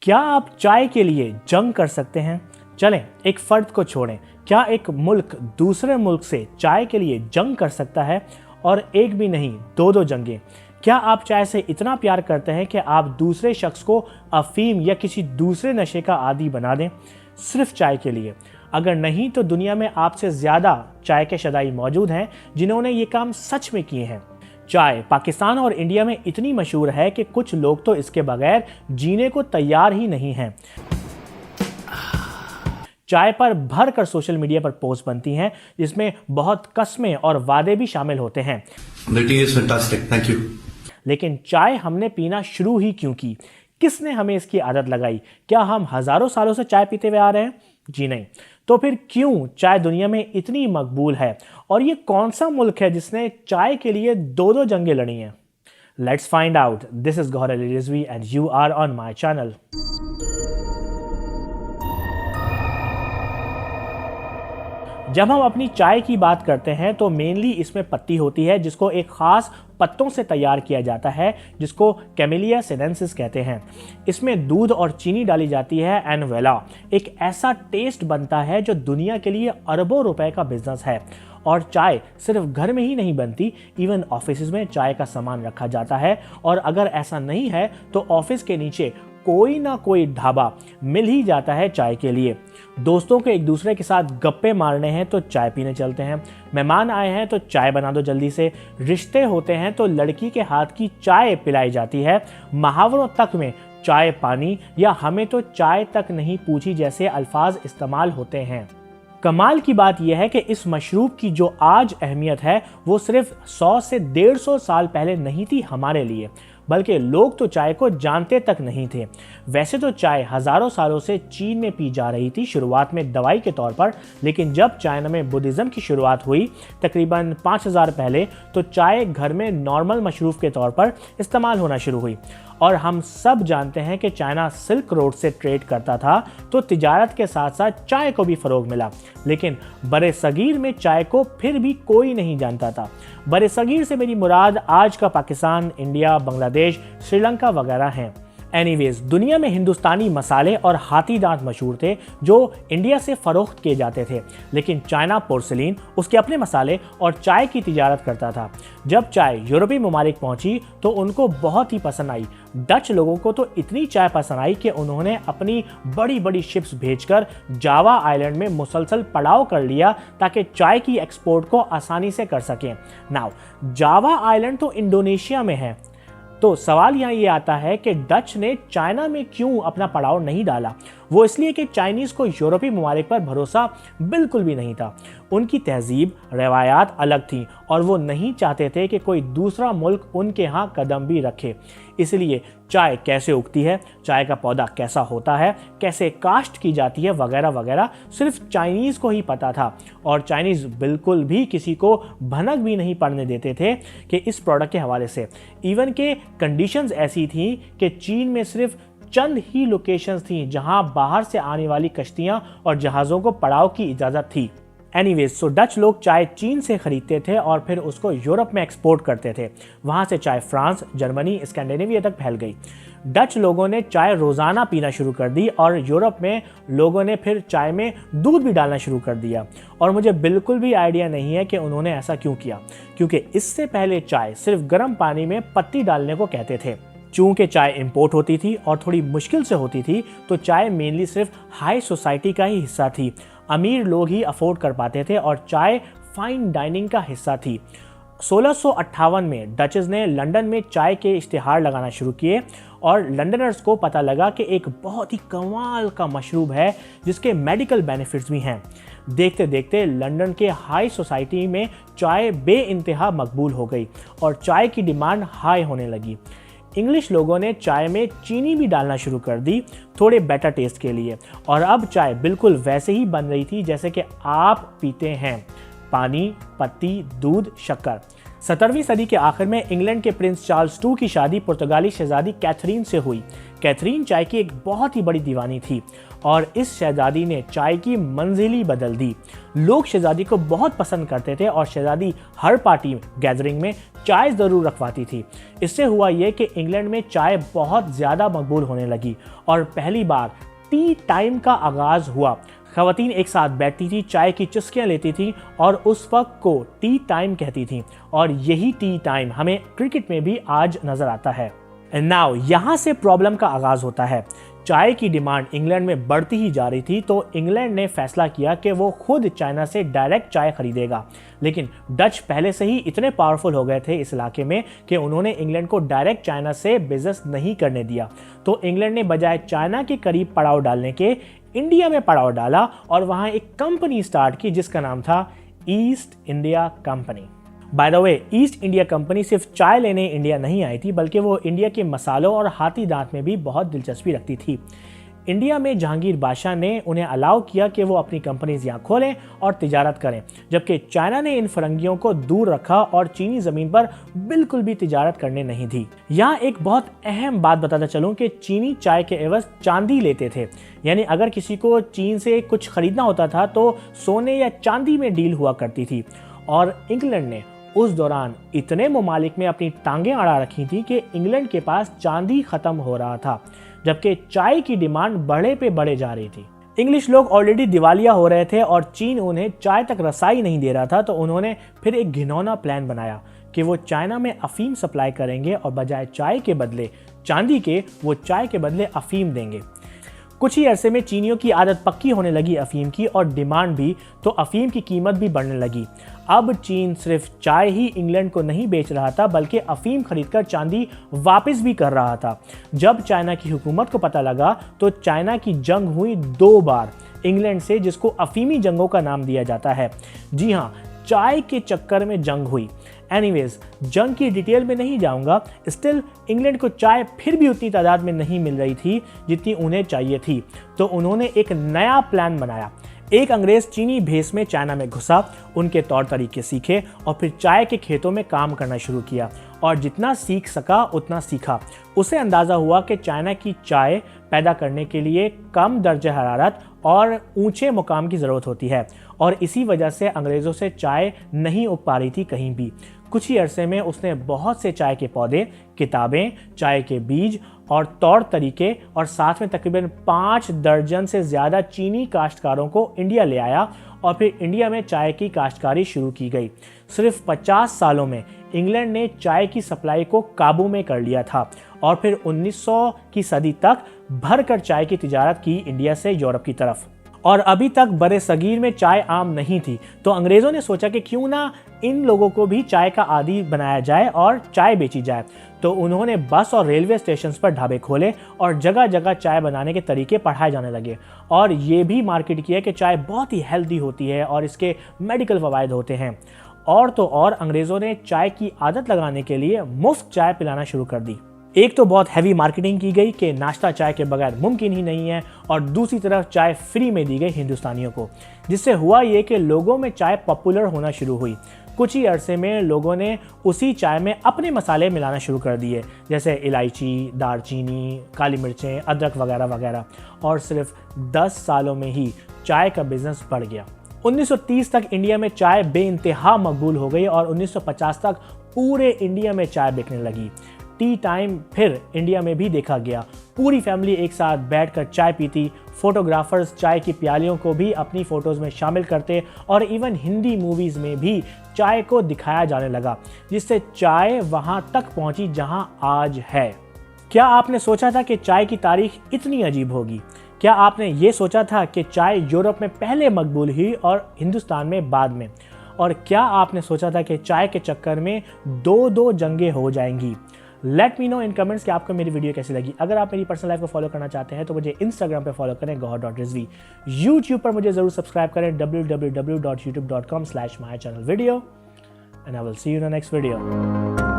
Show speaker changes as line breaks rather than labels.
क्या आप चाय के लिए जंग कर सकते हैं? चलें एक फर्द को छोड़ें, क्या एक मुल्क दूसरे मुल्क से चाय के लिए जंग कर सकता है? और एक भी नहीं, दो जंगें। क्या आप चाय से इतना प्यार करते हैं कि आप दूसरे शख्स को अफीम या किसी दूसरे नशे का आदी बना दें सिर्फ चाय के लिए? अगर नहीं तो दुनिया में आपसे ज़्यादा चाय के शदाई मौजूद हैं जिन्होंने ये काम सच में किए हैं। चाय पाकिस्तान और इंडिया में इतनी मशहूर है कि कुछ लोग तो इसके बगैर जीने को तैयार ही नहीं हैं। चाय पर भर कर सोशल मीडिया पर पोस्ट बनती हैं जिसमें बहुत कस्में और वादे भी शामिल होते हैं।
The tea is fantastic, thank you.
लेकिन चाय हमने पीना शुरू ही क्यों की? किसने हमें इसकी आदत लगाई? क्या हम हजारों सालों से चाय पीते हुए आ रहे हैं? जी नहीं। तो फिर क्यों चाय दुनिया में इतनी मकबूल है? और ये कौन सा मुल्क है जिसने चाय के लिए दो जंगें लड़ी हैं? Let's find out. This is Gauhar Ali Rizvi and you are on my channel. जब हम अपनी चाय की बात करते हैं तो मेनली इसमें पत्ती होती है जिसको एक खास पत्तों से तैयार किया जाता है जिसको कैमेलिया सिनेंसिस कहते हैं। इसमें दूध और चीनी डाली जाती है एंड वेला एक ऐसा टेस्ट बनता है जो दुनिया के लिए अरबों रुपए का बिजनेस है। और चाय सिर्फ घर में ही नहीं बनती, इवन ऑफिस में चाय का सामान रखा जाता है। और अगर ऐसा नहीं है तो ऑफिस के नीचे कोई ना कोई ढाबा मिल ही जाता है चाय के लिए। दोस्तों को एक दूसरे के साथ गप्पे मारने हैं तो चाय पीने चलते हैं, मेहमान आए हैं तो चाय बना दो जल्दी से, रिश्ते होते हैं तो लड़की के हाथ की चाय पिलाई जाती है, मुहावरों तक में चाय पानी या हमें तो चाय तक नहीं पूछी जैसे अल्फाज इस्तेमाल होते हैं। कमाल की बात यह है कि इस मशरूब की जो आज अहमियत है वो सिर्फ 100 से 150 साल पहले नहीं थी हमारे लिए, बल्कि लोग तो चाय को जानते तक नहीं थे। वैसे तो चाय हजारों सालों से चीन में पी जा रही थी, शुरुआत में दवाई के तौर पर, लेकिन जब चाइना में बुद्धिज़्म की शुरुआत हुई तकरीबन 5000 पहले तो चाय घर में नॉर्मल मशरूब के तौर पर इस्तेमाल होना शुरू हुई। और हम सब जानते हैं कि चाइना सिल्क रोड से ट्रेड करता था तो तिजारत के साथ साथ चाय को भी फ़रोग मिला, लेकिन बरे सगीर में चाय को फिर भी कोई नहीं जानता था। बरे सगीर से मेरी मुराद आज का पाकिस्तान, इंडिया, बांग्लादेश, श्रीलंका वगैरह हैं। एनीवेज, दुनिया में हिंदुस्तानी मसाले और हाथी दांत मशहूर थे जो इंडिया से फ़रोख्त किए जाते थे, लेकिन चाइना पोर्सिलीन, उसके अपने मसाले और चाय की तिजारत करता था। जब चाय यूरोपीय ममालिक पहुंची तो उनको बहुत ही पसंद आई। डच लोगों को तो इतनी चाय पसंद आई कि उन्होंने अपनी बड़ी बड़ी शिप्स भेजकर जावा आइलैंड में मुसलसल पड़ाव कर लिया ताकि चाय की एक्सपोर्ट को आसानी से कर सकें। नाउ जावा आइलैंड तो इंडोनेशिया में है, तो सवाल यहाँ ये आता है कि डच ने चाइना में क्यों अपना पड़ाव नहीं डाला? वो इसलिए कि चाइनीज़ को यूरोपीय ममालिक पर भरोसा बिल्कुल भी नहीं था। उनकी तहजीब, रवायात अलग थी और वो नहीं चाहते थे कि कोई दूसरा मुल्क उनके यहाँ कदम भी रखे। इसलिए चाय कैसे उगती है, चाय का पौधा कैसा होता है, कैसे काश्त की जाती है वगैरह वगैरह सिर्फ चाइनीज़ को ही पता था। और चाइनीज़ बिल्कुल भी किसी को भनक भी नहीं पड़ने देते थे कि इस प्रोडक्ट के हवाले से। इवन के कंडीशंस ऐसी थी कि चीन में सिर्फ चंद ही लोकेशंस थी जहां बाहर से आने वाली कश्तियां और जहाज़ों को पड़ाव की इजाज़त थी। एनीवेज, सो डच लोग चाय चीन से खरीदते थे और फिर उसको यूरोप में एक्सपोर्ट करते थे। वहाँ से चाय फ्रांस, जर्मनी, स्कैंडिनेविया तक फैल गई। डच लोगों ने चाय रोज़ाना पीना शुरू कर दी और यूरोप में लोगों ने फिर चाय में दूध भी डालना शुरू कर दिया। और मुझे बिल्कुल भी आइडिया नहीं है कि उन्होंने ऐसा क्यों किया, क्योंकि इससे पहले चाय सिर्फ गर्म पानी में पत्ती डालने को कहते थे। चूँकि चाय इंपोर्ट होती थी और थोड़ी मुश्किल से होती थी तो चाय मेनली सिर्फ हाई सोसाइटी का ही हिस्सा थी। अमीर लोग ही अफोर्ड कर पाते थे और चाय फाइन डाइनिंग का हिस्सा थी। 1658 में डचेस ने लंदन में चाय के इश्तिहार लगाना शुरू किए और लंदनर्स को पता लगा कि एक बहुत ही कमाल का मशरूब है जिसके मेडिकल बेनिफिट्स भी हैं। देखते देखते लंदन के हाई सोसाइटी में चाय बेइंतहा मकबूल हो गई और चाय की डिमांड हाई होने लगी। इंग्लिश लोगों ने चाय में चीनी भी डालना शुरू कर दी थोड़े बेटर टेस्ट के लिए, और अब चाय बिल्कुल वैसे ही बन रही थी जैसे कि आप पीते हैं, पानी, पत्ती, दूध, शक्कर। 17वीं सदी के आखिर में इंग्लैंड के प्रिंस चार्ल्स II की शादी पुर्तगाली शहजादी कैथरीन से हुई। कैथरीन चाय की एक बहुत ही बड़ी दीवानी थी और इस शहजादी ने चाय की मंजिल ही बदल दी। लोग शहजादी को बहुत पसंद करते थे और शहजादी हर पार्टी गैदरिंग में चाय ज़रूर रखवाती थी। इससे हुआ ये कि इंग्लैंड में चाय बहुत ज़्यादा मकबूल होने लगी और पहली बार टी टाइम का आगाज़ हुआ। ख़वातीन एक साथ बैठती थी, चाय की चुस्कियाँ लेती थी और उस वक्त को टी टाइम कहती थी और यही टी टाइम हमें क्रिकेट में भी आज नज़र आता है। नाउ यहाँ से प्रॉब्लम का आगाज़ होता है। चाय की डिमांड इंग्लैंड में बढ़ती ही जा रही थी तो इंग्लैंड ने फैसला किया कि वो खुद चाइना से डायरेक्ट चाय खरीदेगा। लेकिन डच पहले से ही इतने पावरफुल हो गए थे इस इलाके में कि उन्होंने इंग्लैंड को डायरेक्ट चाइना से बिजनेस नहीं करने दिया। तो इंग्लैंड ने बजाय चाइना के करीब पड़ाव डालने के इंडिया में पड़ाव डाला और वहाँ एक कंपनी स्टार्ट की जिसका नाम था east India company. By the way, east India company सिर्फ चाय लेने इंडिया नहीं आई थी बल्कि वो इंडिया के मसालों और हाथी दांत में भी बहुत दिलचस्पी रखती थी। इंडिया में जहांगीर बादशाह ने उन्हें अलाउ किया कि वो अपनी कंपनीज यहाँ खोलें और तिजारत करें, जबकि चाइना ने इन फरंगियों को दूर रखा और चीनी ज़मीन पर बिल्कुल भी तिजारत करने नहीं दी। यहाँ एक बहुत अहम बात बताता चलूँ कि चीनी चाय के एवज चांदी लेते थे, यानी अगर किसी को चीन से कुछ खरीदना होता था तो सोने या चांदी में डील हुआ करती थी। और इंग्लैंड ने उस दौरान इतने ममालिक में अपनी टांगें अड़ा रखी थी कि इंग्लैंड के पास चांदी खत्म हो रहा था, जबकि चाय की डिमांड बढ़े पे बढ़े जा रही थी। इंग्लिश लोग ऑलरेडी दिवालिया हो रहे थे और चीन उन्हें चाय तक रसाई नहीं दे रहा था, तो उन्होंने फिर एक घिनौना प्लान बनाया कि वो चाइना में अफीम सप्लाई करेंगे और बजाय चाय के बदले चांदी के वो चाय के बदले अफीम देंगे। कुछ ही अरसे में चीनियों की आदत पक्की होने लगी अफीम की और डिमांड भी, तो अफीम की कीमत भी बढ़ने लगी। अब चीन सिर्फ चाय ही इंग्लैंड को नहीं बेच रहा था बल्कि अफीम खरीदकर चांदी वापस भी कर रहा था। जब चाइना की हुकूमत को पता लगा तो चाइना की जंग हुई 2 बार इंग्लैंड से, जिसको अफीमी जंगों का नाम दिया जाता है। जी हाँ, चाय के चक्कर में जंग हुई। एनीवेज, जंग की डिटेल में नहीं जाऊंगा। स्टिल इंग्लैंड को चाय फिर भी उतनी तादाद में नहीं मिल रही थी जितनी उन्हें चाहिए थी, तो उन्होंने एक नया प्लान बनाया। एक अंग्रेज चीनी भेस में चाइना में घुसा, उनके तौर तरीके सीखे और फिर चाय के खेतों में काम करना शुरू किया और जितना सीख सका उतना सीखा। उसे अंदाज़ा हुआ कि चाइना की चाय पैदा करने के लिए कम दर्जे हरारत और ऊंचे मुकाम की ज़रूरत होती है और इसी वजह से अंग्रेज़ों से चाय नहीं उग पा रही थी कहीं भी। कुछ ही अरसे में उसने बहुत से चाय के पौधे, किताबें, चाय के बीज और तौर तरीके और साथ में तकरीबन 5 दर्जन से ज़्यादा चीनी काश्तकारों को इंडिया ले आया और फिर इंडिया में चाय की काश्तकारी शुरू की गई। सिर्फ 50 सालों में इंग्लैंड ने चाय की सप्लाई को काबू में कर लिया था और फिर 1900 की सदी तक भरकर चाय की तिजारत की इंडिया से यूरोप की तरफ। और अभी तक बड़े सगीर में चाय आम नहीं थी, तो अंग्रेज़ों ने सोचा कि क्यों ना इन लोगों को भी चाय का आदी बनाया जाए और चाय बेची जाए। तो उन्होंने बस और रेलवे स्टेशन पर ढाबे खोले और जगह जगह चाय बनाने के तरीके पढ़ाए जाने लगे और ये भी मार्केट किया कि चाय बहुत ही हेल्दी होती है और इसके मेडिकल फ़वाइद होते हैं। और तो और अंग्रेज़ों ने चाय की आदत लगाने के लिए मुफ्त चाय पिलाना शुरू कर दी। एक तो बहुत हैवी मार्केटिंग की गई कि नाश्ता चाय के बगैर मुमकिन ही नहीं है और दूसरी तरफ चाय फ्री में दी गई हिंदुस्तानियों को, जिससे हुआ ये कि लोगों में चाय पॉपुलर होना शुरू हुई। कुछ ही अरसे में लोगों ने उसी चाय में अपने मसाले मिलाना शुरू कर दिए, जैसे इलायची, दालचीनी, काली मिर्चें, अदरक वगैरह वगैरह, और सिर्फ 10 सालों में ही चाय का बिजनेस बढ़ गया। 1930 तक इंडिया में चाय बेइंतहा मकबूल हो गई और 1950 तक पूरे इंडिया में चाय बिकने लगी। टी टाइम फिर इंडिया में भी देखा गया। पूरी फैमिली एक साथ बैठकर चाय पीती, फोटोग्राफर्स चाय की प्यालियों को भी अपनी फ़ोटोज़ में शामिल करते और इवन हिंदी मूवीज़ में भी चाय को दिखाया जाने लगा, जिससे चाय वहाँ तक पहुँची जहाँ आज है। क्या आपने सोचा था कि चाय की तारीख इतनी अजीब होगी? क्या आपने ये सोचा था कि चाय यूरोप में पहले मकबूल हुई और हिंदुस्तान में बाद में? और क्या आपने सोचा था कि चाय के चक्कर में 2-2 जंगें हो जाएंगी? लेट मी नो इन कमेंट्स कि आपको मेरी वीडियो कैसी लगी। अगर आप मेरी पर्सनल लाइफ को फॉलो करना चाहते हैं तो मुझे इंस्टाग्राम पे फॉलो करें gauhar.rizvi। यूट्यूब पर मुझे जरूर सब्सक्राइब करें www.youtube.com/mychannelvideo and I will see you in the next video।